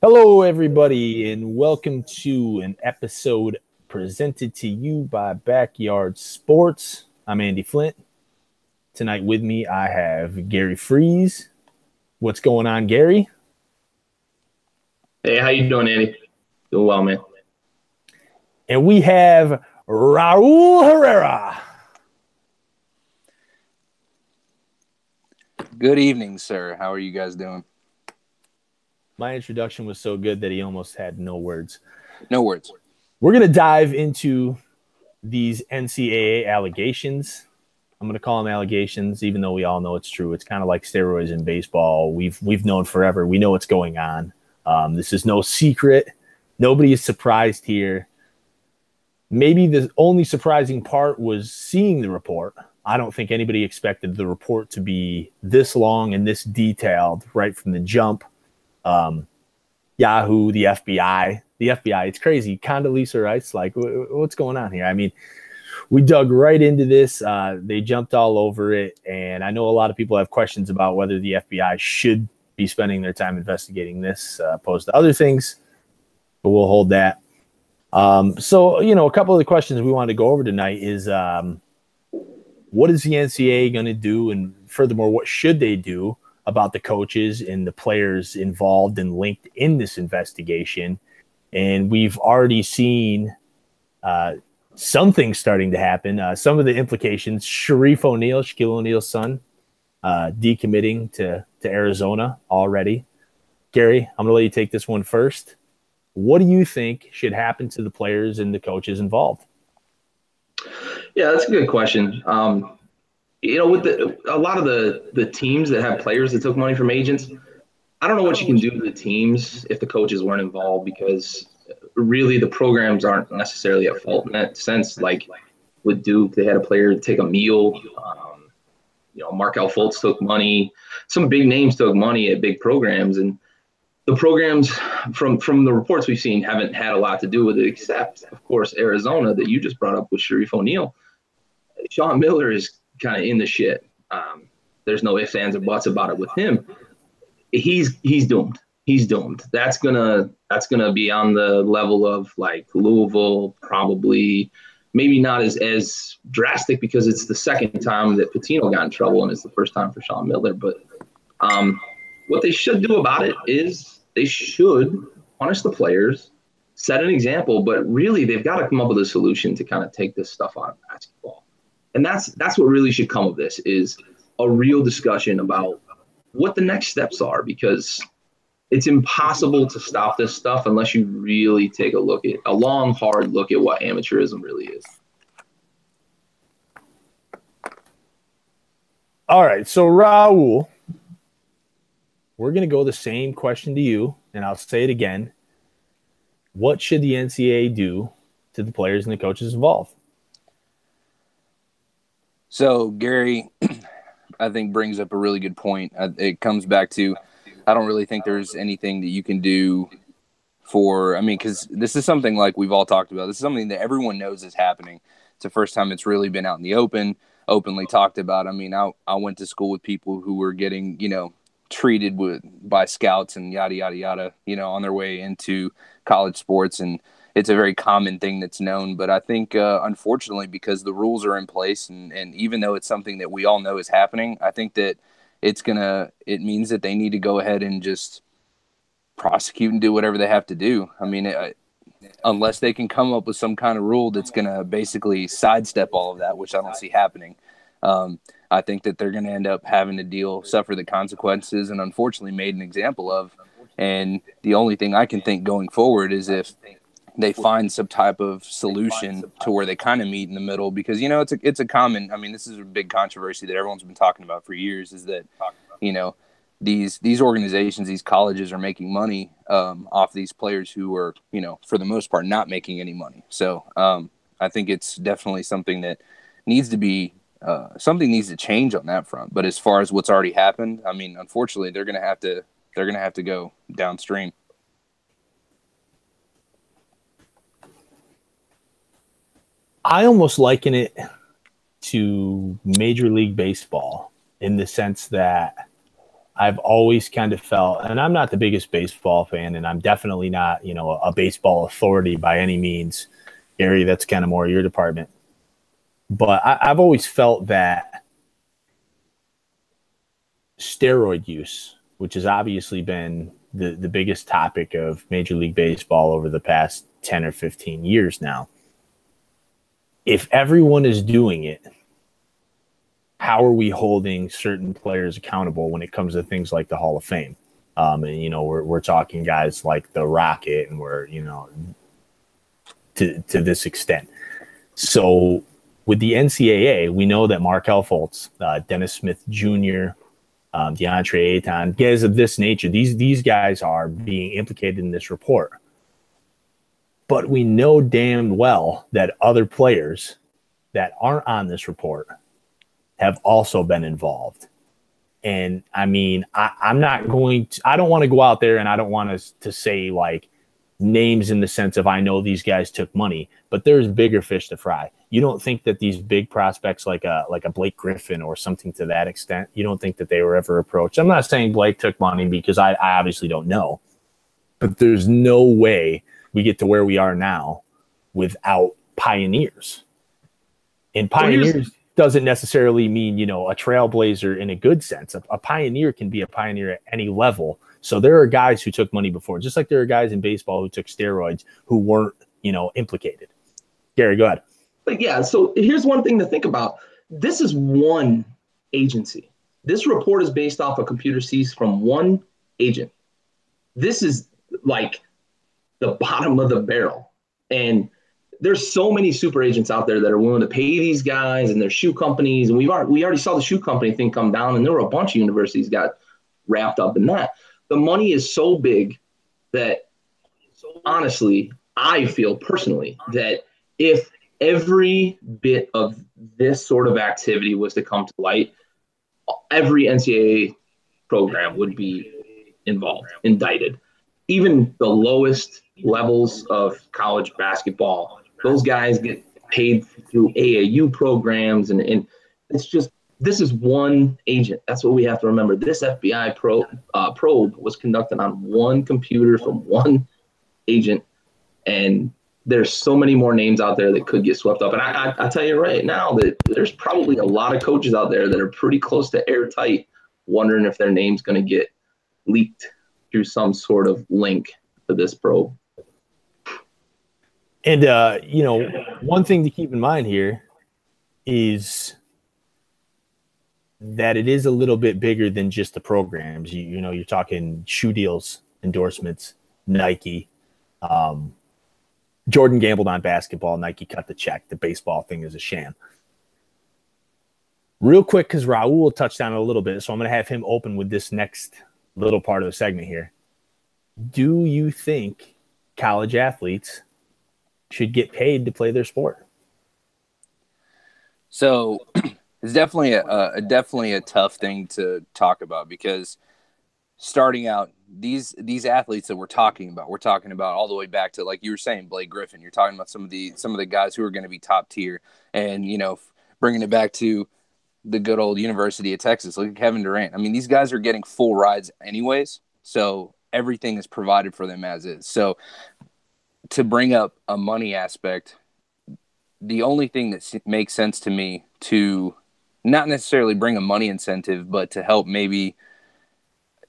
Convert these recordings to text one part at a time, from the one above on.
Hello, everybody, and welcome to an episode presented to you by Backyard Sports. I'm Andy Flint. Tonight with me, I have Gary Freeze. What's going on, Gary? Hey, how you doing, Andy? Doing well, man. And we have Raul Herrera. Good evening, sir. How are you guys doing? My introduction was so good that he almost had no words. No words. We're going to dive into these NCAA allegations. I'm going to call them allegations, even though we all know it's true. It's kind of like steroids in baseball. We've known forever. We know what's going on. This is no secret. Nobody is surprised here. Maybe the only surprising part was seeing the report. I don't think anybody expected the report to be this long and this detailed right from the jump. Yahoo, the FBI, it's crazy. Condoleezza Rice, like, what's going on here? I mean, we dug right into this. They jumped all over it. And I know a lot of people have questions about whether the FBI should be spending their time investigating this, opposed to other things, but we'll hold that. So, a couple of the questions we wanted to go over tonight is, what is the NCAA going to do? And furthermore, what should they do about the coaches and the players involved and linked in this investigation? And we've already seen something starting to happen. Some of the implications, Shaquille O'Neal's son, decommitting to Arizona already. Gary, I'm going to let you take this one first. What do you think should happen to the players and the coaches involved? Yeah, that's a good question. With a lot of the teams that have players that took money from agents, I don't know what you can do to the teams if the coaches weren't involved, because really the programs aren't necessarily at fault in that sense. Like with Duke, they had a player take a meal. Markel Fultz took money. Some big names took money at big programs, and the programs from the reports we've seen haven't had a lot to do with it, except, of course, Arizona that you just brought up with Shaquille O'Neal. Sean Miller is kind of in the shit. There's no ifs, ands, or buts about it with him. He's doomed. He's doomed. That's gonna be on the level of like Louisville, probably. Maybe not as drastic because it's the second time that Pitino got in trouble and it's the first time for Sean Miller. But what they should do about it is they should punish the players, set an example, but really they've got to come up with a solution to kind of take this stuff out of basketball. And that's what really should come of this, is a real discussion about what the next steps are, because it's impossible to stop this stuff unless you really take a long, hard look at what amateurism really is. All right. So, Raul, we're going to go the same question to you, and I'll say it again. What should the NCAA do to the players and the coaches involved? So, Gary, I think brings up a really good point. It comes back to, I don't really think there's anything that you can do because this is something like we've all talked about. This is something that everyone knows is happening. It's the first time it's really been out in the openly talked about. I mean, I went to school with people who were getting, treated by scouts and yada, yada, yada, on their way into college sports. And it's a very common thing that's known. But I think, unfortunately, because the rules are in place and even though it's something that we all know is happening, I think that it means that they need to go ahead and just prosecute and do whatever they have to do. I mean, unless they can come up with some kind of rule that's going to basically sidestep all of that, which I don't see happening. I think that they're going to end up having to suffer the consequences and unfortunately made an example of. And the only thing I can think going forward is if they find some type of solution to where they kind of meet in the middle, because, it's a common, this is a big controversy that everyone's been talking about for years, is that, these organizations, these colleges are making money off these players who are, for the most part, not making any money. So I think it's definitely something that needs to be, something needs to change on that front. But as far as what's already happened, unfortunately, they're going to have to go downstream. I almost liken it to Major League Baseball in the sense that I've always kind of felt, and I'm not the biggest baseball fan, and I'm definitely not, a baseball authority by any means. Gary, that's kind of more your department. But I've always felt that steroid use, which has obviously been the biggest topic of Major League Baseball over the past 10 or 15 years now. If everyone is doing it, how are we holding certain players accountable when it comes to things like the Hall of Fame? And, we're talking guys like the Rocket, and we're, to this extent. So with the NCAA, we know that Markel Fultz, Dennis Smith Jr., DeAndre Ayton, guys of this nature, these guys are being implicated in this report. But we know damn well that other players that aren't on this report have also been involved. And I mean, I'm not going to, I don't want to go out there and I don't want us to say like names in the sense of I know these guys took money, but there's bigger fish to fry. You don't think that these big prospects like a Blake Griffin or something to that extent, you don't think that they were ever approached? I'm not saying Blake took money because I obviously don't know, but there's no way we get to where we are now without pioneers. And pioneers doesn't necessarily mean, a trailblazer in a good sense. A pioneer can be a pioneer at any level. So there are guys who took money before, just like there are guys in baseball who took steroids who weren't, implicated. Gary, go ahead. But yeah, so here's one thing to think about. This is one agency. This report is based off a computer seized from one agent. This is like the bottom of the barrel. And there's so many super agents out there that are willing to pay these guys and their shoe companies. And we already saw the shoe company thing come down, and there were a bunch of universities got wrapped up in that. The money is so big that, honestly, I feel personally that if every bit of this sort of activity was to come to light, every NCAA program would be involved, indicted. Even the lowest levels of college basketball, those guys get paid through AAU programs. And it's just, this is one agent. That's what we have to remember. This FBI probe was conducted on one computer from one agent. And there's so many more names out there that could get swept up. And I tell you right now that there's probably a lot of coaches out there that are pretty close to airtight, wondering if their name's going to get leaked through some sort of link to this probe. And, one thing to keep in mind here is that it is a little bit bigger than just the programs. You're talking shoe deals, endorsements, Nike. Jordan gambled on basketball. Nike cut the check. The baseball thing is a sham. Real quick, because Raul touched on it a little bit, so I'm going to have him open with this next little part of the segment here. Do you think college athletes should get paid to play their sport? So it's definitely a tough thing to talk about, because starting out, these athletes that we're talking about all the way back to, like you were saying, Blake Griffin. You're talking about some of the guys who are going to be top tier, and bringing it back to the good old University of Texas. Look at Kevin Durant. I mean, these guys are getting full rides anyways, so everything is provided for them as is. So to bring up a money aspect, the only thing that makes sense to me to not necessarily bring a money incentive, but to help maybe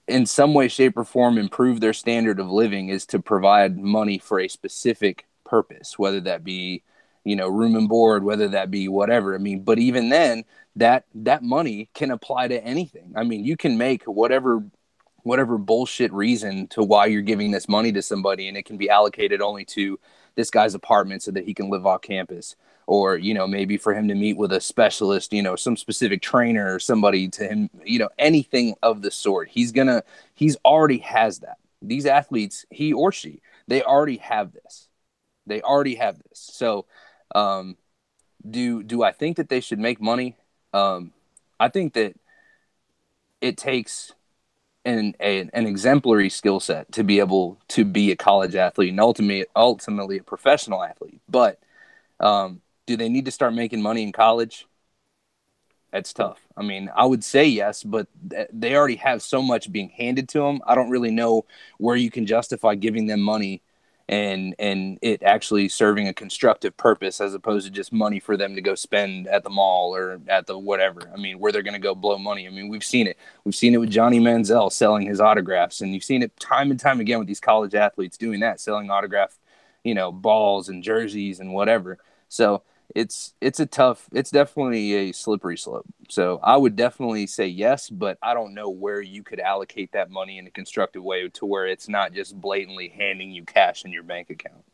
in some way, shape, or form improve their standard of living is to provide money for a specific purpose, whether that be, room and board, whether that be whatever. I mean, but even then, that money can apply to anything. I mean, you can make whatever bullshit reason to why you're giving this money to somebody, and it can be allocated only to this guy's apartment so that he can live off campus, or, maybe for him to meet with a specialist, some specific trainer or somebody to him, anything of the sort. He's already has that. These athletes, he or she, they already have this. So, do I think that they should make money? I think that it takes an exemplary skill set to be able to be a college athlete and ultimately a professional athlete. But do they need to start making money in college? It's tough. I mean, I would say yes, but they already have so much being handed to them. I don't really know where you can justify giving them money and it actually serving a constructive purpose as opposed to just money for them to go spend at the mall or at the whatever. I mean, where they're going to go blow money. I mean, we've seen it. We've seen it with Johnny Manziel selling his autographs, and you've seen it time and time again with these college athletes doing that, selling autograph, balls and jerseys and whatever. So it's definitely a slippery slope. So I would definitely say yes, but I don't know where you could allocate that money in a constructive way to where it's not just blatantly handing you cash in your bank account.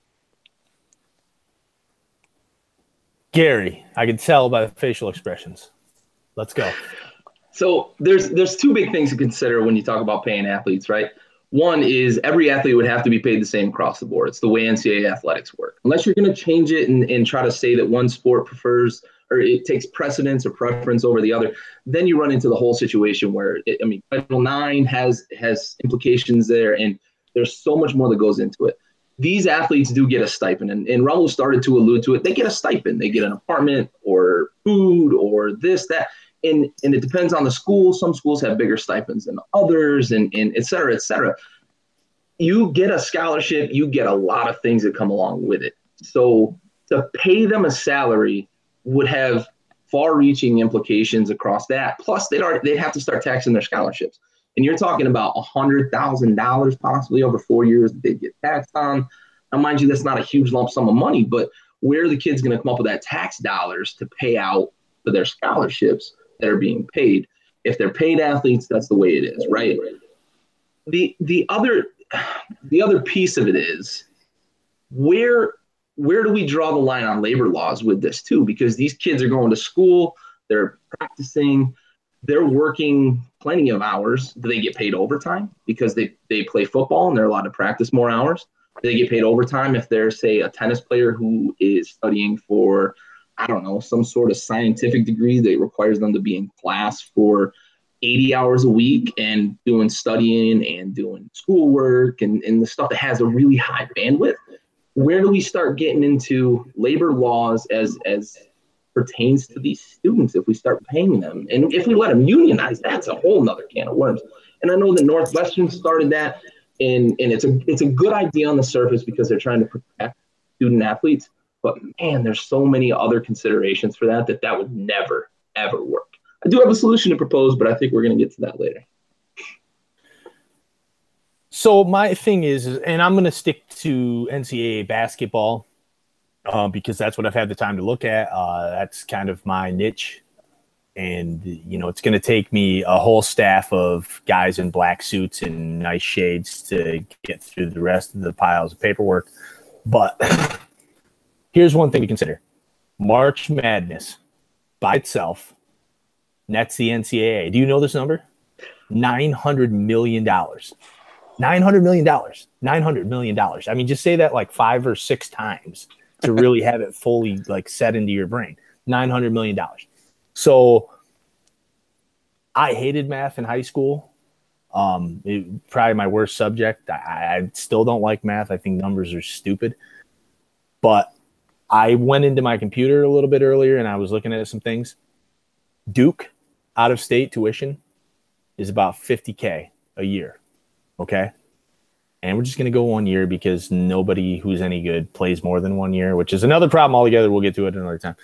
Gary, I can tell by the facial expressions. Let's go. So there's two big things to consider when you talk about paying athletes, right? One is every athlete would have to be paid the same across the board. It's the way NCAA athletics work. Unless you're going to change it and try to say that one sport prefers or it takes precedence or preference over the other, then you run into the whole situation where, Title IX has implications there, and there's so much more that goes into it. These athletes do get a stipend, and Raul started to allude to it. They get a stipend. They get an apartment or food or this, that. And it depends on the school. Some schools have bigger stipends than others, and et cetera, et cetera. You get a scholarship, you get a lot of things that come along with it. So to pay them a salary would have far-reaching implications across that. Plus, they'd have to start taxing their scholarships. And you're talking about $100,000 possibly over 4 years that they get taxed on. Now, mind you, that's not a huge lump sum of money, but where are the kids going to come up with that tax dollars to pay out for their scholarships that are being paid? If they're paid athletes, that's the way it is, right? The other piece of it is where do we draw the line on labor laws with this too? Because these kids are going to school, they're practicing, they're working plenty of hours. Do they get paid overtime because they play football and they're allowed to practice more hours? Do they get paid overtime if they're, say, a tennis player who is studying for, I don't know, some sort of scientific degree that requires them to be in class for 80 hours a week and doing studying and doing schoolwork and the stuff that has a really high bandwidth? Where do we start getting into labor laws as pertains to these students if we start paying them? And if we let them unionize, that's a whole nother can of worms. And I know that Northwestern started that, and it's a good idea on the surface because they're trying to protect student athletes. But man, there's so many other considerations for that would never, ever work. I do have a solution to propose, but I think we're going to get to that later. So my thing is, and I'm going to stick to NCAA basketball because that's what I've had the time to look at. That's kind of my niche. And, it's going to take me a whole staff of guys in black suits and nice shades to get through the rest of the piles of paperwork. But here's one thing to consider. March Madness by itself nets the NCAA. Do you know this number? $900 million. $900 million. $900 million. I mean, just say that like 5 or 6 times to really have it fully like set into your brain. $900 million. So I hated math in high school. Probably my worst subject. I still don't like math. I think numbers are stupid. But I went into my computer a little bit earlier and I was looking at some things. Duke out-of-state tuition is about $50K a year. Okay. And we're just going to go 1 year because nobody who's any good plays more than 1 year, which is another problem altogether. We'll get to it another time.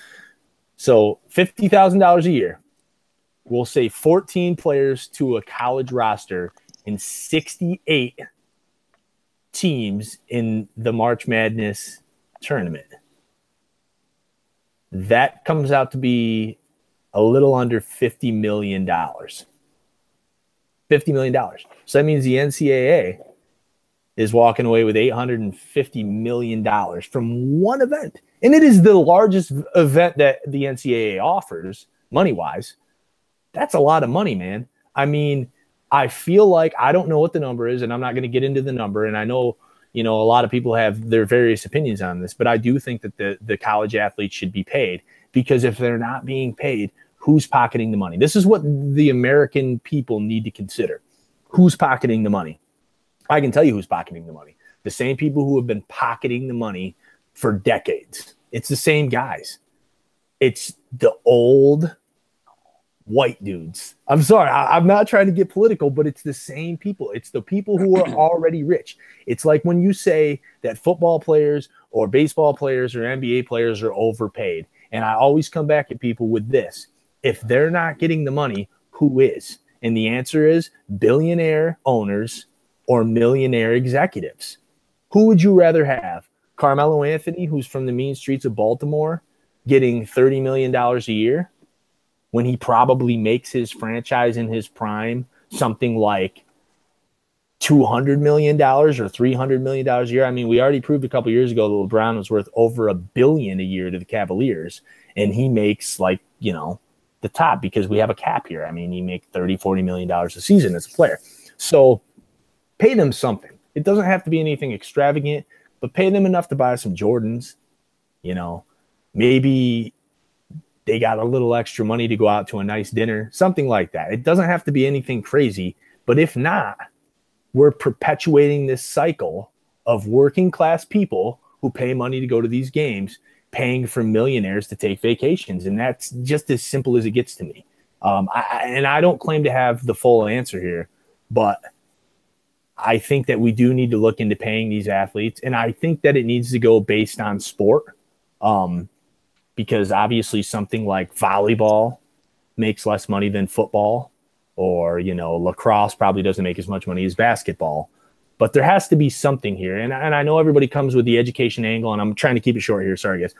So $50,000 a year. We'll say 14 players to a college roster and 68 teams in the March Madness tournament. That comes out to be a little under $50 million. $50 million. So that means the NCAA is walking away with $850 million from one event. And it is the largest event that the NCAA offers, money-wise. That's a lot of money, man. I mean, I feel like I don't know what the number is, and I'm not going to get into the number. And I know, a lot of people have their various opinions on this, but I do think that the college athletes should be paid, because if they're not being paid, who's pocketing the money? This is what the American people need to consider. Who's pocketing the money? I can tell you who's pocketing the money. The same people who have been pocketing the money for decades. It's the same guys. It's the old white dudes. I'm sorry. I'm not trying to get political, but it's the same people. It's the people who are already rich. It's like when you say that football players or baseball players or NBA players are overpaid. And I always come back at people with this. If they're not getting the money, who is? And the answer is billionaire owners or millionaire executives. Who would you rather have? Carmelo Anthony, who's from the mean streets of Baltimore, getting $30 million a year when he probably makes his franchise in his prime something like $200 million or $300 million a year. I mean, we already proved a couple years ago that LeBron was worth over $1 billion a year to the Cavaliers, and he makes like, you know, the top because we have a cap here. I mean, he makes $30-40 million a season as a player. So pay them something. It doesn't have to be anything extravagant, but pay them enough to buy some Jordans. You know, maybe they got a little extra money to go out to a nice dinner, something like that. It doesn't have to be anything crazy, but if not, we're perpetuating this cycle of working class people who pay money to go to these games, paying for millionaires to take vacations. And that's just as simple as it gets to me. And I don't claim to have the full answer here, but I think that we do need to look into paying these athletes. And I think that it needs to go based on sport. Because obviously something like volleyball makes less money than football, or, you know, lacrosse probably doesn't make as much money as basketball. But there has to be something here. And I know everybody comes with the education angle, and I'm trying to keep it short here. Sorry, guys.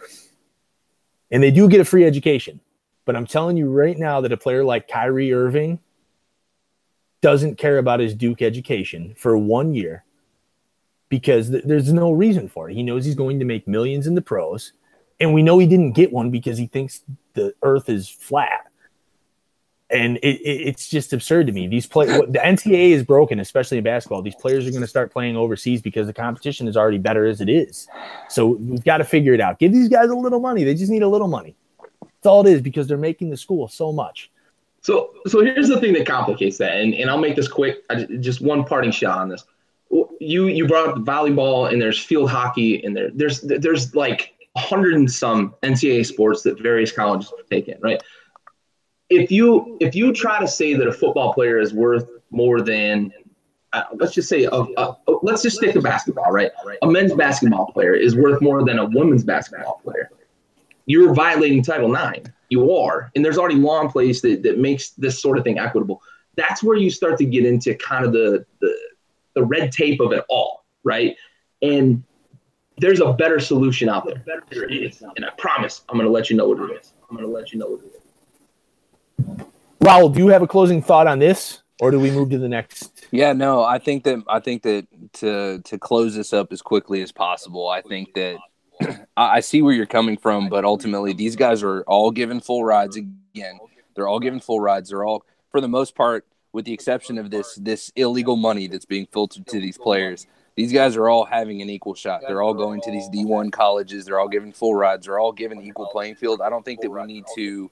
And they do get a free education. But I'm telling you right now that a player like Kyrie Irving doesn't care about his Duke education for 1 year because there's no reason for it. He knows he's going to make millions in the pros. And we know he didn't get one because he thinks the earth is flat. And it's just absurd to me. The NCAA is broken, especially in basketball. These players are going to start playing overseas because the competition is already better as it is. So we've got to figure it out. Give these guys a little money. They just need a little money. That's all it is because they're making the school so much. So here's the thing that complicates that, and I'll make this quick. Just one parting shot on this. You brought up volleyball, and there's field hockey, and there's like 100 and some NCAA sports that various colleges take in, right? If you try to say that a football player is worth more than, let's just say, let's just stick to basketball, right? A men's basketball player is worth more than a women's basketball player. You're violating Title IX. You are, and there's already law in place that makes this sort of thing equitable. That's where you start to get into kind of the red tape of it all, right? And there's a better solution out there. There is. And I promise I'm going to let you know what it is. Raul, do you have a closing thought on this, or do we move to the next? Yeah, no, I think that to close this up as quickly as possible, I think that I see where you're coming from, but ultimately these guys are all given full rides again. They're all given full rides. They're all, for the most part, with the exception of this illegal money that's being filtered to these players, these guys are all having an equal shot. They're all going to these D1 colleges. They're all given full rides. They're all given equal playing field. I don't think that we need to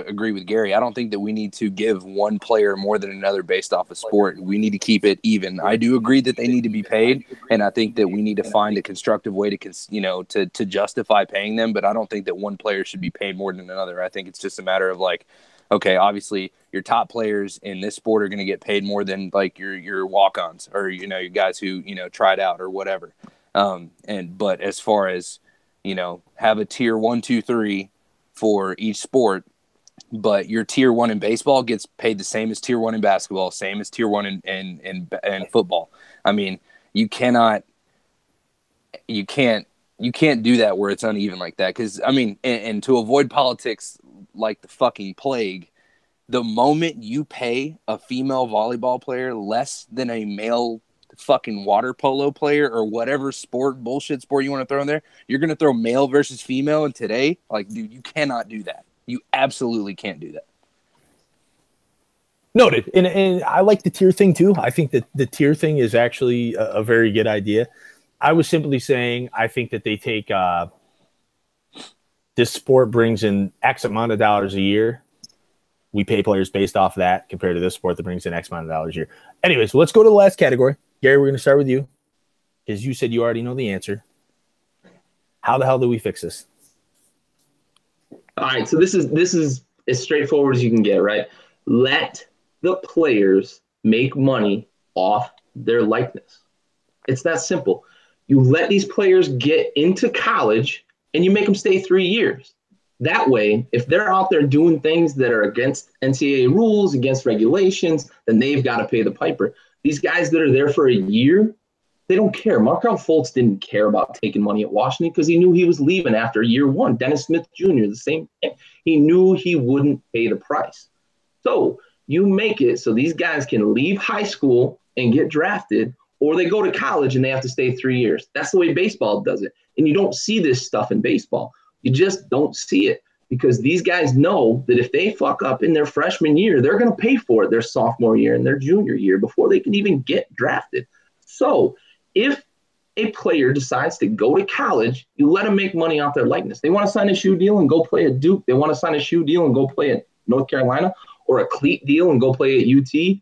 agree with Gary. I don't think that we need to give one player more than another based off of sport. We need to keep it even. I do agree that they need to be paid, and I think that we need to find a constructive way to justify paying them. But I don't think that one player should be paid more than another. I think it's just a matter of like, okay, obviously your top players in this sport are going to get paid more than like your walk-ons or, you know, your guys who, you know, tried out or whatever. But as far as, you know, have a tier 1, 2, 3 for each sport, but your tier 1 in baseball gets paid the same as tier 1 in basketball, same as tier 1 in football. I mean, you can't do that where it's uneven like that. Cause I mean, and to avoid politics like the fucking plague, the moment you pay a female volleyball player less than a male fucking water polo player or whatever bullshit sport you want to throw in there, you're going to throw male versus female. And today, like, dude, you cannot do that. You absolutely can't do that. Noted. And I like the tier thing too. I think that the tier thing is actually a very good idea. I was simply saying, I think that they take this sport brings in X amount of dollars a year. We pay players based off of that compared to this sport that brings in X amount of dollars a year. Anyway, so let's go to the last category. Gary, we're going to start with you because you said you already know the answer. How the hell do we fix this? All right, so this is as straightforward as you can get, right? Let the players make money off their likeness. It's that simple. You let these players get into college and you make them stay 3 years. That way, if they're out there doing things that are against NCAA rules, against regulations, then they've got to pay the piper. These guys that are there for a year, they don't care. Markelle Fultz didn't care about taking money at Washington because he knew he was leaving after year one. Dennis Smith Jr., the same thing. He knew he wouldn't pay the price. So you make it so these guys can leave high school and get drafted, or they go to college and they have to stay 3 years. That's the way baseball does it. And you don't see this stuff in baseball. You just don't see it because these guys know that if they fuck up in their freshman year, they're going to pay for it their sophomore year and their junior year before they can even get drafted. So if a player decides to go to college, you let them make money off their likeness. They want to sign a shoe deal and go play at Duke. They want to sign a shoe deal and go play at North Carolina, or a cleat deal and go play at UT.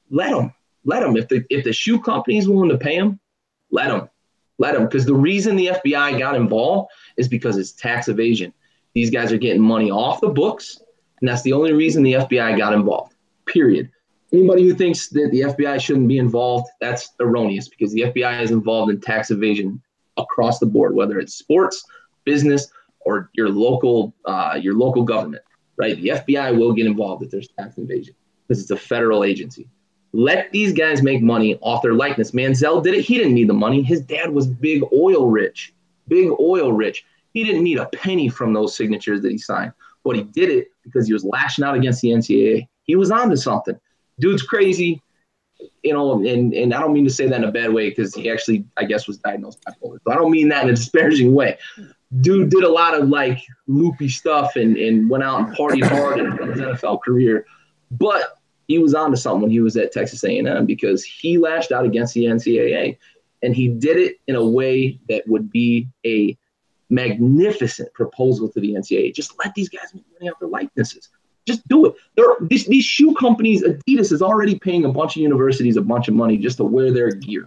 Let them. If the shoe company is willing to pay them, let them. Because the reason the FBI got involved is because it's tax evasion. These guys are getting money off the books, and that's the only reason the FBI got involved, period. Anybody who thinks that the FBI shouldn't be involved, that's erroneous, because the FBI is involved in tax evasion across the board, whether it's sports, business, or your local government, right? The FBI will get involved if there's tax evasion because it's a federal agency. Let these guys make money off their likeness. Manziel did it. He didn't need the money. His dad was big oil rich. He didn't need a penny from those signatures that he signed, but he did it because he was lashing out against the NCAA. He was onto something. Dude's crazy, and I don't mean to say that in a bad way because he actually, I guess, was diagnosed bipolar. So I don't mean that in a disparaging way. Dude did a lot of loopy stuff and went out and partied hard in his NFL career, but he was onto something when he was at Texas A&M because he lashed out against the NCAA, and he did it in a way that would be a magnificent proposal to the NCAA. Just let these guys make money off their likenesses. Just do it. These shoe companies, Adidas is already paying a bunch of universities a bunch of money just to wear their gear,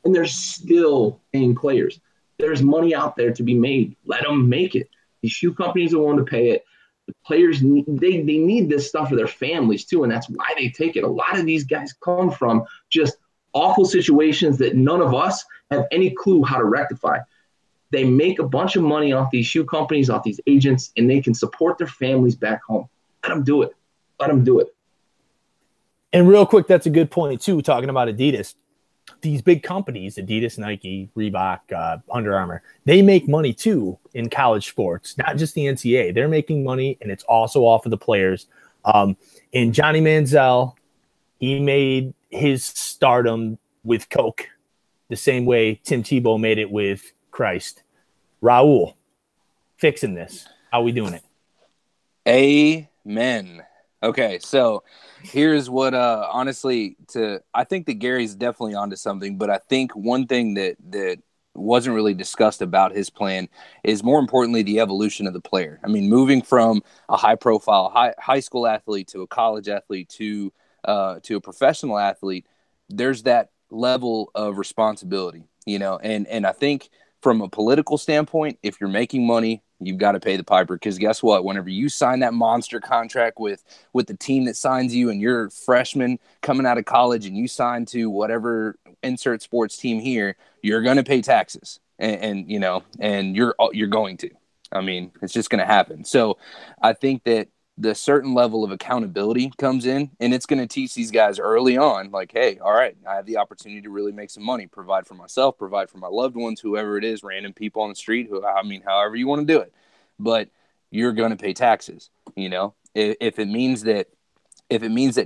and they're still paying players. There's money out there to be made. Let them make it. These shoe companies are willing to pay it. The players, they need this stuff for their families too, and that's why they take it. A lot of these guys come from just awful situations that none of us have any clue how to rectify. They make a bunch of money off these shoe companies, off these agents, and they can support their families back home. Let them do it. And real quick, that's a good point too, talking about Adidas. These big companies, Adidas, Nike, Reebok, Under Armour, they make money too in college sports, not just the NCAA. They're making money, and it's also off of the players. And Johnny Manziel, he made his stardom with Coke the same way Tim Tebow made it with Christ. Raul, fixing this. How are we doing it? Amen. Okay, so here's what honestly I think that Gary's definitely onto something, but I think one thing that wasn't really discussed about his plan is more importantly the evolution of the player. I mean, moving from a high profile high school athlete to a college athlete to a professional athlete, there's that level of responsibility, and I think from a political standpoint, if you're making money, you've got to pay the piper, because guess what? Whenever you sign that monster contract with the team that signs you, and you're a freshman coming out of college and you sign to whatever insert sports team here, you're going to pay taxes, and you're going to. I mean, it's just going to happen. So I think that the certain level of accountability comes in, and it's going to teach these guys early on, like, hey, all right, I have the opportunity to really make some money, provide for myself, provide for my loved ones, whoever it is, random people on the street, however you want to do it. But you're going to pay taxes. If it means that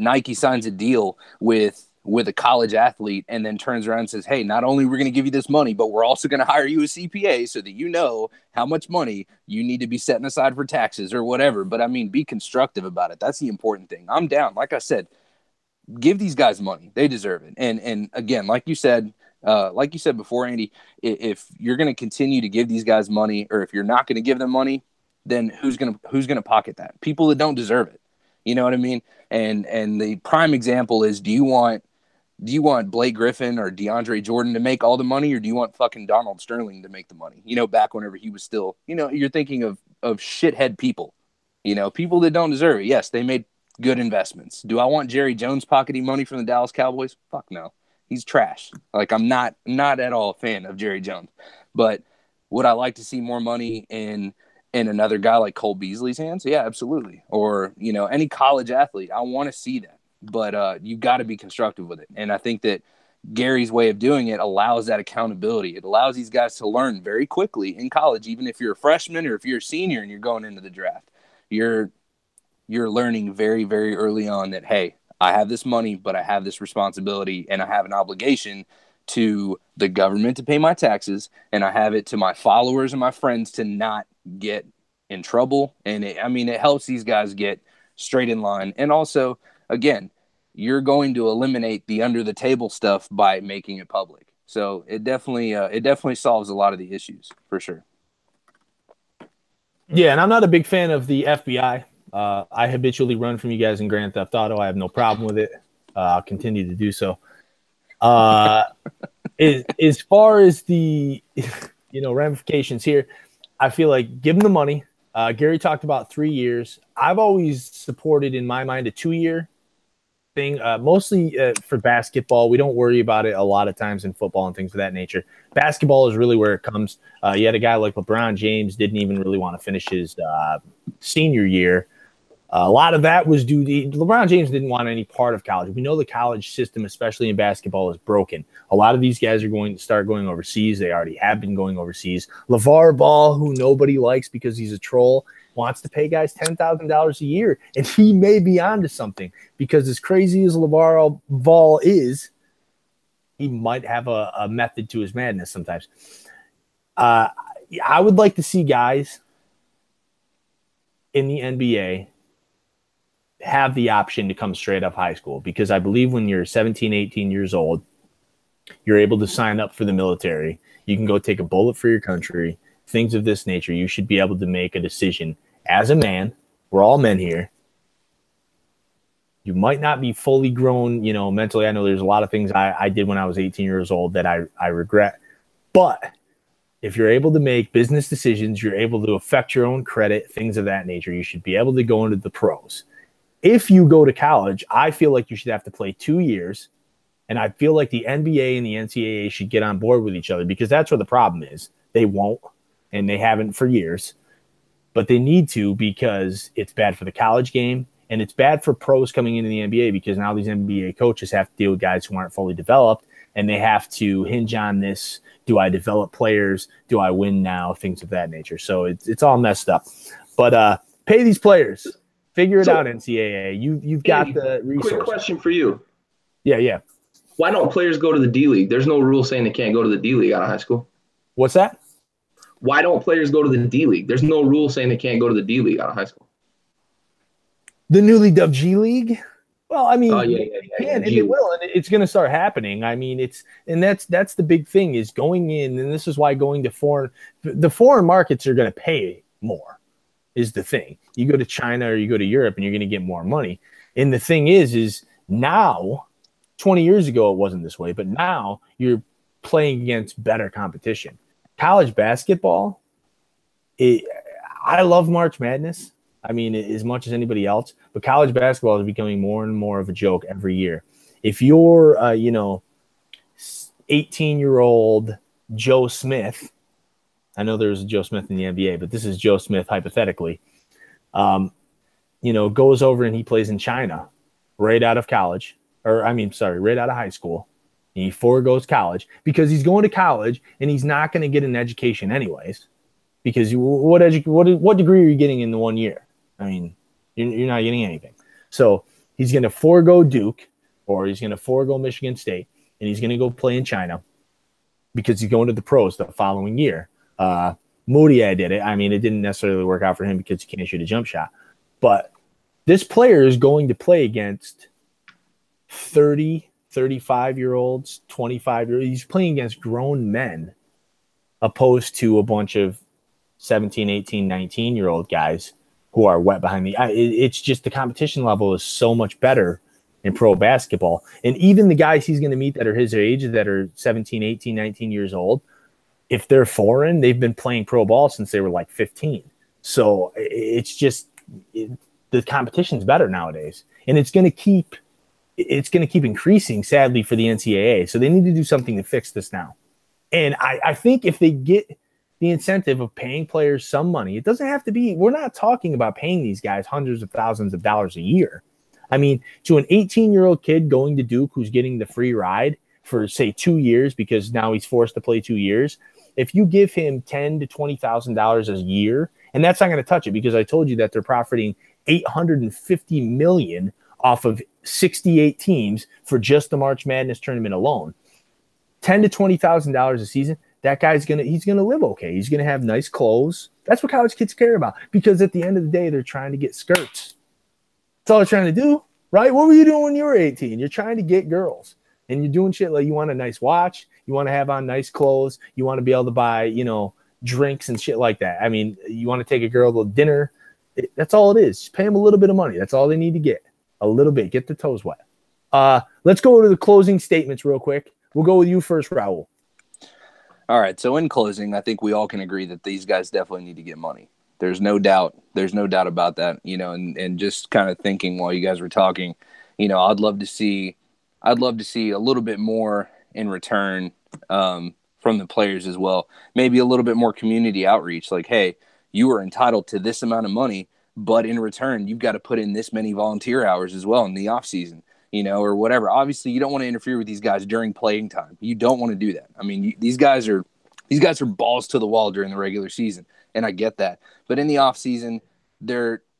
Nike signs a deal with a college athlete and then turns around and says, hey, not only we're going to give you this money, but we're also going to hire you a CPA so that you know how much money you need to be setting aside for taxes or whatever. But I mean, be constructive about it. That's the important thing. I'm down. Like I said, give these guys money. They deserve it. And again, like you said before, Andy, if you're going to continue to give these guys money, or if you're not going to give them money, then who's going to pocket that? People that don't deserve it. You know what I mean? And the prime example is, do you want Blake Griffin or DeAndre Jordan to make all the money, or do you want fucking Donald Sterling to make the money? Back whenever he was still, you're thinking of shithead people. People that don't deserve it, yes, they made good investments. Do I want Jerry Jones pocketing money from the Dallas Cowboys? Fuck no. He's trash. Like, I'm not at all a fan of Jerry Jones. But would I like to see more money in another guy like Cole Beasley's hands? Yeah, absolutely. Or, any college athlete. I want to see that. But you got to be constructive with it. And I think that Gary's way of doing it allows that accountability. It allows these guys to learn very quickly in college, even if you're a freshman or if you're a senior and you're going into the draft. You're learning very, very early on that, hey, I have this money, but I have this responsibility and I have an obligation to the government to pay my taxes, and I have it to my followers and my friends to not get in trouble. And it helps these guys get straight in line. And also, again, you're going to eliminate the under the table stuff by making it public. So it definitely solves a lot of the issues for sure. Yeah, and I'm not a big fan of the FBI. I habitually run from you guys in Grand Theft Auto. I have no problem with it. I'll continue to do so. As far as the ramifications here, I feel like give them the money. Gary talked about 3 years. I've always supported, in my mind, a 2-year thing, mostly for basketball. We don't worry about it a lot of times in football and things of that nature. Basketball is really where it comes. You had a guy like LeBron James didn't even really want to finish his senior year. A lot of that was due to LeBron James didn't want any part of college. We know the college system, especially in basketball, is broken. A lot of these guys are going to start going overseas. They already have been going overseas. LeVar Ball, who nobody likes because he's a troll, wants to pay guys $10,000 a year, and he may be onto something because as crazy as LeVar Ball is, he might have a method to his madness sometimes. I would like to see guys in the NBA have the option to come straight up high school, because I believe when you're 17, 18 years old, you're able to sign up for the military. You can go take a bullet for your country, things of this nature. You should be able to make a decision as a man. We're all men here. You might not be fully grown, mentally. I know there's a lot of things I did when I was 18 years old that I regret. But if you're able to make business decisions, you're able to affect your own credit, things of that nature, you should be able to go into the pros. If you go to college, I feel like you should have to play 2 years. And I feel like the NBA and the NCAA should get on board with each other, because that's where the problem is. They won't, and they haven't for years. But they need to, because it's bad for the college game, and it's bad for pros coming into the NBA, because now these NBA coaches have to deal with guys who aren't fully developed, and they have to hinge on this. Do I develop players? Do I win now? Things of that nature. So it's all messed up. But pay these players. Figure it out, NCAA. You've got the resources. Quick question for you. Yeah. Why don't players go to the D League? There's no rule saying they can't go to the D League out of high school. What's that? Why don't players go to the D League? There's no rule saying they can't go to the D League out of high school. The newly dubbed G League? Well, I mean, and it will, and it's going to start happening. I mean, that's the big thing, is going in, and this is why going to foreign markets are going to pay more. Is the thing. You go to China or you go to Europe and you're going to get more money. And the thing is now, 20 years ago, it wasn't this way, but now you're playing against better competition. College basketball, I love March Madness. I mean, as much as anybody else, but college basketball is becoming more and more of a joke every year. If you're, 18-year-old Joe Smith, I know there's a Joe Smith in the NBA, but this is Joe Smith hypothetically, goes over and he plays in China right out of college, right out of high school. And he foregoes college because he's going to college and he's not going to get an education anyways, because what degree are you getting in the 1 year? I mean, you're not getting anything. So he's going to forego Duke, or he's going to forego Michigan State, and he's going to go play in China because he's going to the pros the following year. Moody, I did it. I mean, it didn't necessarily work out for him because he can't shoot a jump shot. But this player is going to play against 30, 35-year-olds, 25-year-olds. He's playing against grown men opposed to a bunch of 17, 18, 19-year-old guys who are wet behind the eye. It's just the competition level is so much better in pro basketball. And even the guys he's going to meet that are his age, that are 17, 18, 19 years old, if they're foreign, they've been playing pro ball since they were like 15. So it's just the competition's better nowadays, and it's going to keep increasing, sadly, for the NCAA. So they need to do something to fix this now. And I think if they get the incentive of paying players some money, it doesn't have to be, we're not talking about paying these guys hundreds of thousands of dollars a year. I mean, to an 18-year-old kid going to Duke who's getting the free ride for, say, 2 years, because now he's forced to play 2 years, if you give him $10,000 to $20,000 a year, and that's not going to touch it, because I told you that they're profiting $850 million off of 68 teams for just the March Madness tournament alone. $10,000 to $20,000 a season, that guy's he's gonna live okay. He's gonna have nice clothes. That's what college kids care about, because at the end of the day, they're trying to get skirts. That's all they're trying to do, right? What were you doing when you were 18? You're trying to get girls, and you're doing shit like you want a nice watch, you want to have on nice clothes, you want to be able to buy, drinks and shit like that. I mean, you want to take a girl to dinner. That's all it is. Just pay them a little bit of money. That's all they need to get. A little bit. Get their toes wet. Let's go to the closing statements real quick. We'll go with you first, Raul. All right. So in closing, I think we all can agree that these guys definitely need to get money. There's no doubt. There's no doubt about that. And just kind of thinking while you guys were talking, I'd love to see a little bit more in return from the players as well. Maybe a little bit more community outreach. Like, hey, you are entitled to this amount of money, but in return, you've got to put in this many volunteer hours as well in the off season, or whatever. Obviously, you don't want to interfere with these guys during playing time. You don't want to do that. I mean, these guys are balls to the wall during the regular season, and I get that. But in the off season,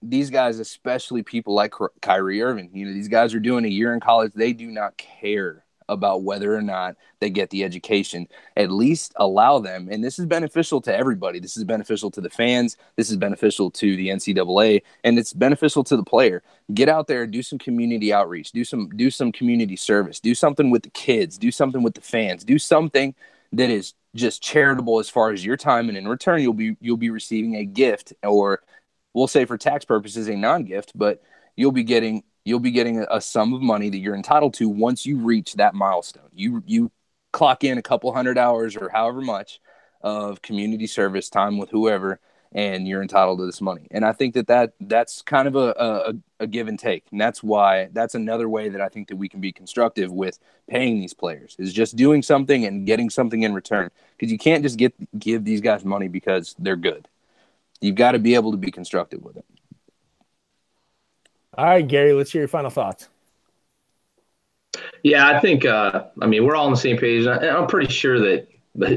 these guys, especially people like Kyrie Irving, these guys are doing a year in college. They do not care about whether or not they get the education. At least allow them, and this is beneficial to everybody. This is beneficial to the fans. This is beneficial to the NCAA, and it's beneficial to the player. Get out there, do some community outreach, do some community service, do something with the kids, do something with the fans, do something that is just charitable as far as your time, and in return, you'll be receiving a gift, or we'll say for tax purposes a non-gift, but you'll be getting a sum of money that you're entitled to once you reach that milestone. You clock in a couple hundred hours or however much of community service time with whoever, and you're entitled to this money. And I think that's kind of a give and take. And that's another way that I think that we can be constructive with paying these players, is just doing something and getting something in return. Because you can't just give these guys money because they're good. You've got to be able to be constructive with it. All right, Gary, let's hear your final thoughts. Yeah, I think, we're all on the same page. And I'm pretty sure that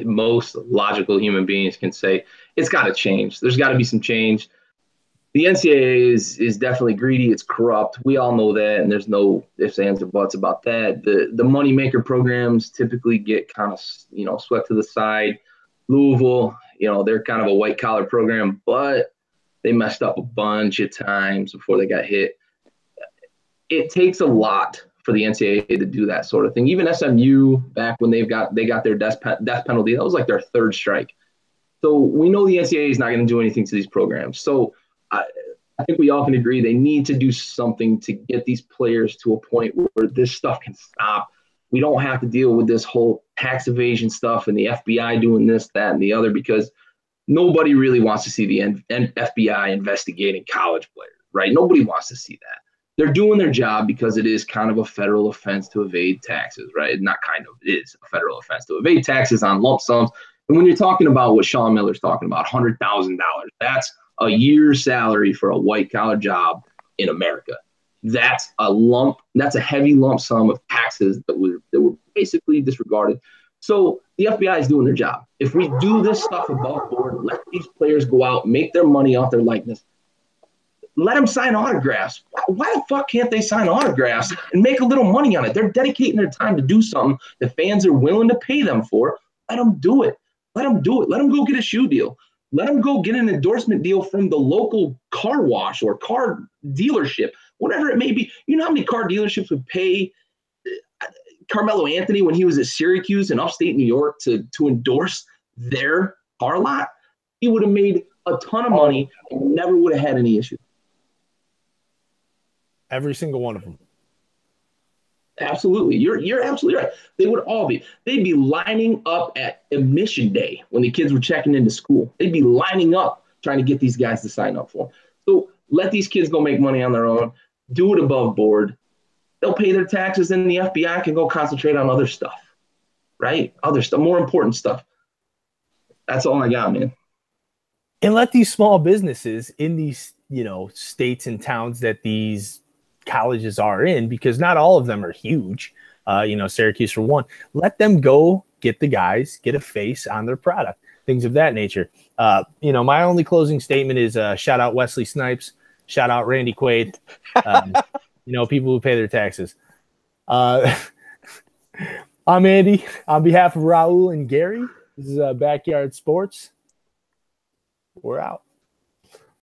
most logical human beings can say it's got to change. There's got to be some change. The NCAA is definitely greedy. It's corrupt. We all know that, and there's no ifs, ands, or buts about that. The moneymaker programs typically get kind of, swept to the side. Louisville, they're kind of a white-collar program, but they messed up a bunch of times before they got hit. It takes a lot for the NCAA to do that sort of thing. Even SMU, back when they got their death penalty, that was like their third strike. So we know the NCAA is not going to do anything to these programs. So I think we all can agree they need to do something to get these players to a point where this stuff can stop. We don't have to deal with this whole tax evasion stuff and the FBI doing this, that, and the other, because nobody really wants to see the FBI investigating college players, right? Nobody wants to see that. They're doing their job because it is kind of a federal offense to evade taxes, right? Not kind of, it is a federal offense to evade taxes on lump sums. And when you're talking about what Sean Miller's talking about, $100,000, that's a year's salary for a white-collar job in America. That's a heavy lump sum of taxes that were basically disregarded. So the FBI is doing their job. If we do this stuff above board, let these players go out, make their money off their likeness, let them sign autographs. Why the fuck can't they sign autographs and make a little money on it? They're dedicating their time to do something the fans are willing to pay them for. Let them do it. Let them do it. Let them go get a shoe deal. Let them go get an endorsement deal from the local car wash or car dealership, whatever it may be. You know how many car dealerships would pay Carmelo Anthony when he was at Syracuse in upstate New York to endorse their car lot? He would have made a ton of money and never would have had any issues. Every single one of them. Absolutely. You're absolutely right. They would all be. They'd be lining up at admission day when the kids were checking into school. They'd be lining up trying to get these guys to sign up for them. So Let these kids go make money on their own. Do it above board. They'll pay their taxes, and the FBI can go concentrate on other stuff, right? Other stuff, more important stuff. That's all I got, man. And let these small businesses in these, states and towns that these colleges are in, because not all of them are huge. Syracuse for one, let them go get the guys, get a face on their product, things of that nature. My only closing statement is shout out Wesley Snipes, shout out Randy Quaid, people who pay their taxes. I'm Andy on behalf of Raul and Gary. This is Backyard Sports. We're out.